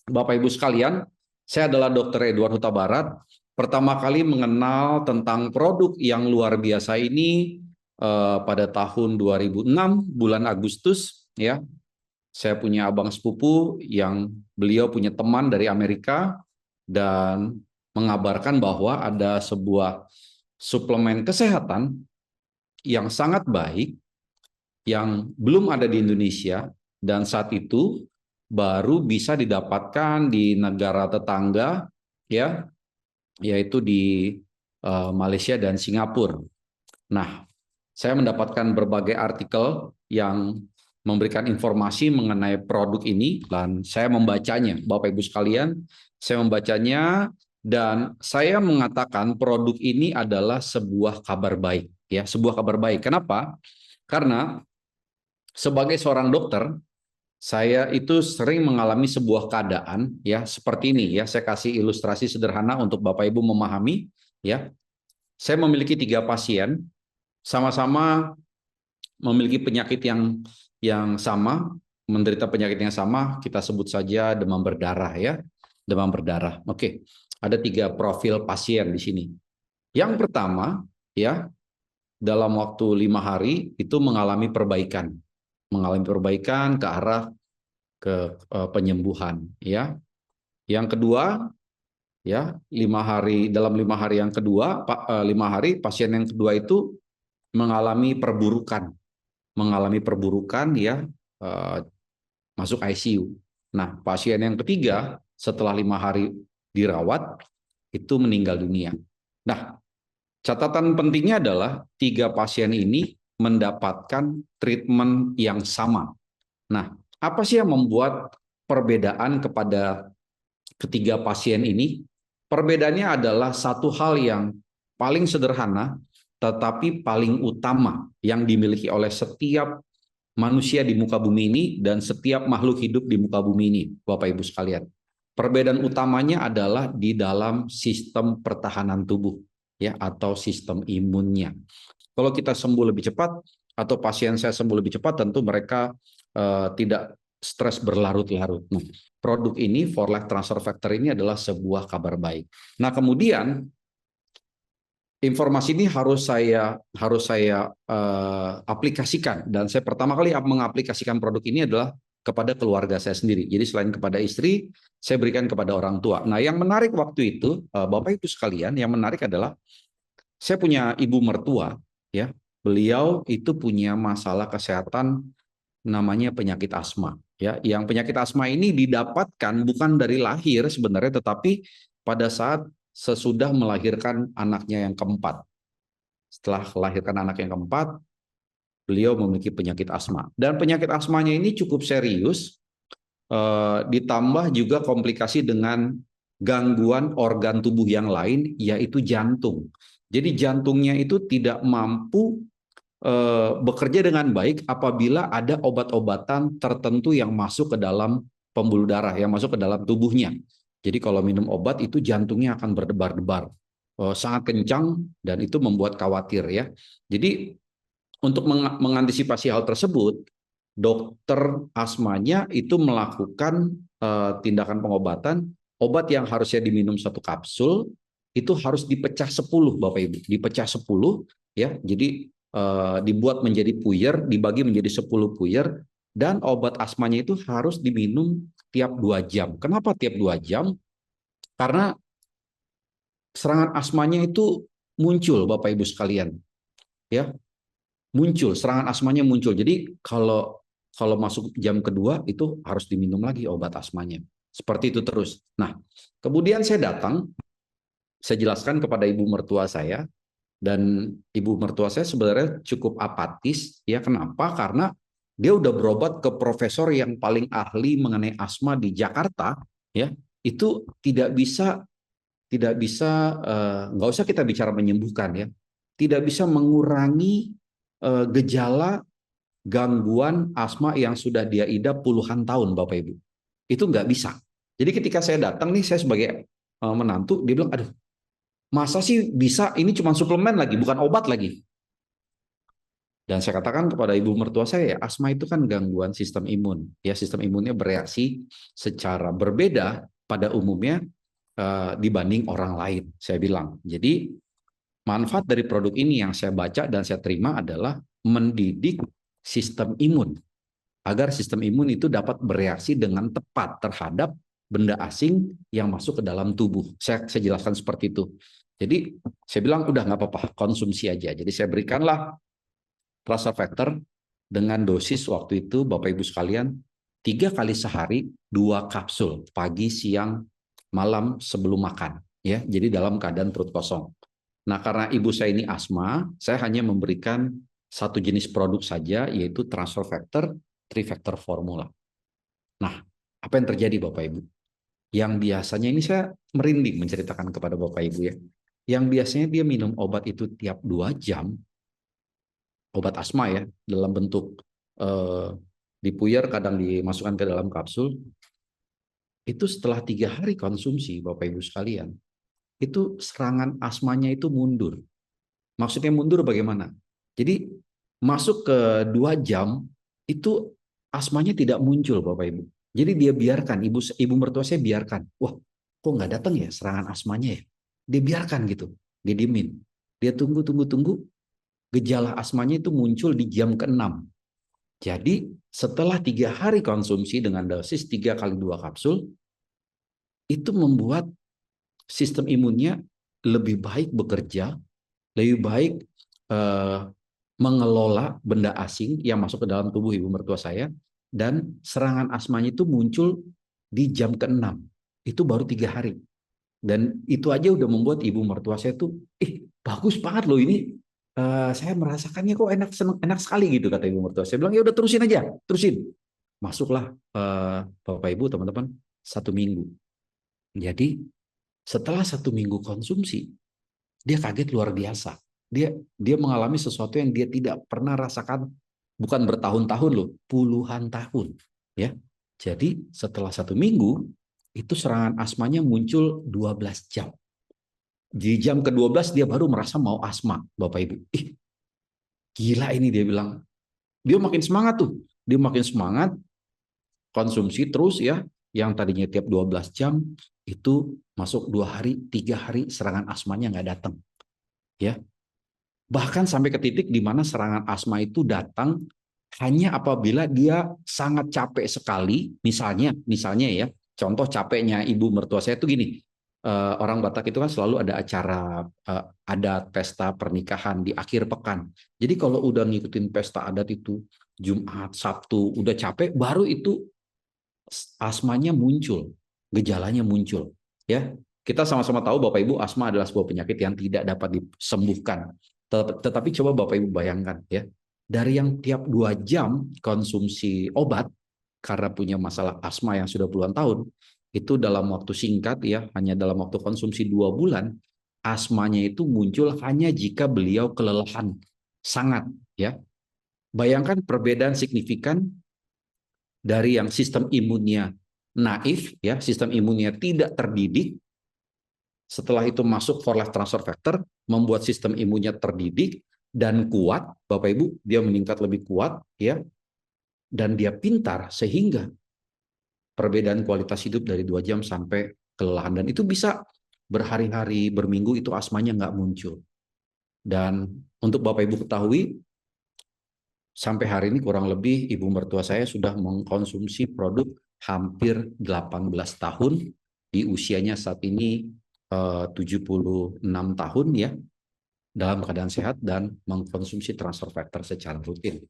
Bapak Ibu sekalian, saya adalah Dr. Edward Huta Barat. Pertama kali mengenal tentang produk yang luar biasa ini pada tahun 2006 bulan Agustus, ya. Saya punya abang sepupu yang beliau punya teman dari Amerika dan mengabarkan bahwa ada sebuah suplemen kesehatan yang sangat baik yang belum ada di Indonesia dan saat itu baru bisa didapatkan di negara tetangga, ya, yaitu di Malaysia dan Singapura. Nah, saya mendapatkan berbagai artikel yang memberikan informasi mengenai produk ini dan saya membacanya, Bapak Ibu sekalian, saya membacanya dan saya mengatakan produk ini adalah sebuah kabar baik, ya, sebuah kabar baik. Kenapa? Karena sebagai seorang dokter, saya itu sering mengalami sebuah keadaan ya seperti ini ya. Saya kasih ilustrasi sederhana untuk Bapak Ibu memahami ya. Saya memiliki 3 pasien sama-sama memiliki penyakit yang sama, menderita penyakit yang sama, kita sebut saja demam berdarah ya. Demam berdarah. Oke. Ada 3 profil pasien di sini. Yang pertama ya, dalam waktu 5 hari itu mengalami perbaikan ke arah penyembuhan ya. Yang kedua ya, 5 hari, dalam 5 hari yang kedua, 5 hari pasien yang kedua itu mengalami perburukan ya, eh, masuk ICU. Nah, pasien yang ketiga setelah 5 hari dirawat itu meninggal dunia. Nah, catatan pentingnya adalah 3 pasien ini mendapatkan treatment yang sama. Nah, apa sih yang membuat perbedaan kepada ketiga pasien ini? Perbedaannya adalah satu hal yang paling sederhana, tetapi paling utama yang dimiliki oleh setiap manusia di muka bumi ini dan setiap makhluk hidup di muka bumi ini, Bapak Ibu sekalian. Perbedaan utamanya adalah di dalam sistem pertahanan tubuh, ya, atau sistem imunnya. Kalau kita sembuh lebih cepat atau pasien saya sembuh lebih cepat, tentu mereka tidak stres berlarut-larut. Nah, produk ini, For Life Transfer Factor ini adalah sebuah kabar baik. Nah, kemudian informasi ini harus saya aplikasikan dan saya pertama kali mengaplikasikan produk ini adalah kepada keluarga saya sendiri. Jadi selain kepada istri, saya berikan kepada orang tua. Nah, yang menarik waktu itu, Bapak Ibu sekalian, yang menarik adalah saya punya ibu mertua, ya. Beliau itu punya masalah kesehatan namanya penyakit asma, ya. Yang penyakit asma ini didapatkan bukan dari lahir sebenarnya, tetapi pada saat sesudah melahirkan anaknya yang keempat. Setelah melahirkan anak yang keempat, beliau memiliki penyakit asma. Dan penyakit asmanya ini cukup serius, ditambah juga komplikasi dengan gangguan organ tubuh yang lain, yaitu jantung. Jadi jantungnya itu tidak mampu bekerja dengan baik apabila ada obat-obatan tertentu yang masuk ke dalam pembuluh darah, yang masuk ke dalam tubuhnya. Jadi kalau minum obat itu jantungnya akan berdebar-debar, sangat kencang dan itu membuat khawatir ya. Jadi untuk mengantisipasi hal tersebut, dokter asmanya itu melakukan tindakan pengobatan. Obat yang harusnya diminum 1 kapsul itu harus dipecah 10, Bapak Ibu, dipecah 10 ya. Jadi dibuat menjadi puyer, dibagi menjadi 10 puyer, dan obat asmanya itu harus diminum tiap 2 jam. Kenapa tiap 2 jam? Karena serangan asmanya itu muncul, Bapak Ibu sekalian, ya, muncul serangan asmanya muncul. Jadi kalau masuk jam kedua itu harus diminum lagi obat asmanya. Seperti itu terus. Nah, kemudian saya datang, saya jelaskan kepada ibu mertua saya, dan ibu mertua saya sebenarnya cukup apatis. Ya, kenapa? Karena dia udah berobat ke profesor yang paling ahli mengenai asma di Jakarta, ya. Itu tidak bisa nggak usah kita bicara menyembuhkan ya. Tidak bisa mengurangi gejala gangguan asma yang sudah dia idap puluhan tahun, Bapak Ibu. Itu nggak bisa. Jadi ketika saya datang nih, saya sebagai menantu, dia bilang, aduh, masa sih bisa, ini cuma suplemen lagi, bukan obat lagi. Dan saya katakan kepada ibu mertua saya, ya, asma itu kan gangguan sistem imun. Ya, sistem imunnya bereaksi secara berbeda pada umumnya dibanding orang lain, saya bilang. Jadi manfaat dari produk ini yang saya baca dan saya terima adalah mendidik sistem imun agar sistem imun itu dapat bereaksi dengan tepat terhadap benda asing yang masuk ke dalam tubuh. Saya jelaskan seperti itu. Jadi saya bilang udah nggak apa-apa, konsumsi aja. Jadi saya berikanlah transfer factor dengan dosis waktu itu Bapak Ibu sekalian 3 kali sehari 2 kapsul pagi, siang, malam sebelum makan. Ya, jadi dalam keadaan perut kosong. Nah, karena ibu saya ini asma, saya hanya memberikan satu jenis produk saja, yaitu transfer factor 3-factor formula. Nah, apa yang terjadi Bapak Ibu? Yang biasanya ini saya merinding menceritakan kepada Bapak Ibu ya. Yang biasanya dia minum obat itu tiap 2 jam, obat asma ya, dalam bentuk dipuyer, kadang dimasukkan ke dalam kapsul, itu setelah 3 hari konsumsi Bapak Ibu sekalian, itu serangan asmanya itu mundur. Maksudnya mundur bagaimana? Jadi masuk ke 2 jam itu asmanya tidak muncul Bapak Ibu. Jadi dia biarkan, ibu mertua saya biarkan. Wah, kok nggak datang ya serangan asmanya ya? Dia biarkan gitu, dia diemin. Dia tunggu, gejala asmanya itu muncul di jam ke-6. Jadi setelah 3 hari konsumsi dengan dosis 3 kali 2 kapsul, itu membuat sistem imunnya lebih baik bekerja, lebih baik eh, mengelola benda asing yang masuk ke dalam tubuh ibu mertua saya, dan serangan asmanya itu muncul di jam ke-6. Itu baru 3 hari. Dan itu aja udah membuat ibu mertua saya tuh, bagus banget loh ini. Saya merasakannya kok enak, enak sekali gitu kata ibu mertua. Saya bilang ya udah terusin aja, terusin. Masuklah Bapak Ibu teman-teman 1 minggu. Jadi setelah 1 minggu konsumsi, dia kaget luar biasa. Dia mengalami sesuatu yang dia tidak pernah rasakan, bukan bertahun-tahun loh, puluhan tahun. Ya, jadi setelah 1 minggu itu serangan asmanya muncul 12 jam. Di jam ke-12 dia baru merasa mau asma, Bapak Ibu. Gila ini dia bilang. Dia makin semangat tuh. Dia makin semangat konsumsi terus ya. Yang tadinya tiap 12 jam itu masuk 2 hari, 3 hari serangan asmanya nggak datang. Ya, bahkan sampai ke titik di mana serangan asma itu datang hanya apabila dia sangat capek sekali, misalnya ya, contoh capeknya ibu mertua saya itu gini, orang Batak itu kan selalu ada acara adat pesta pernikahan di akhir pekan. Jadi kalau udah ngikutin pesta adat itu Jumat, Sabtu, udah capek, baru itu asmanya muncul, gejalanya muncul. Ya, kita sama-sama tahu Bapak Ibu, asma adalah sebuah penyakit yang tidak dapat disembuhkan. Tetapi coba Bapak Ibu bayangkan ya, dari yang tiap 2 jam konsumsi obat karena punya masalah asma yang sudah puluhan tahun, itu dalam waktu singkat ya, hanya dalam waktu konsumsi 2 bulan, asmanya itu muncul hanya jika beliau kelelahan sangat ya. Bayangkan perbedaan signifikan dari yang sistem imunnya naif ya, sistem imunnya tidak terdidik, setelah itu masuk for life transfer factor, membuat sistem imunnya terdidik dan kuat, Bapak Ibu, dia meningkat lebih kuat ya, dan dia pintar sehingga perbedaan kualitas hidup dari 2 jam sampai kelelahan, dan itu bisa berhari-hari, berminggu itu asmanya nggak muncul. Dan untuk Bapak Ibu ketahui, sampai hari ini kurang lebih ibu mertua saya sudah mengkonsumsi produk hampir 18 tahun, di usianya saat ini 76 tahun ya, dalam keadaan sehat dan mengkonsumsi transfer factor secara rutin.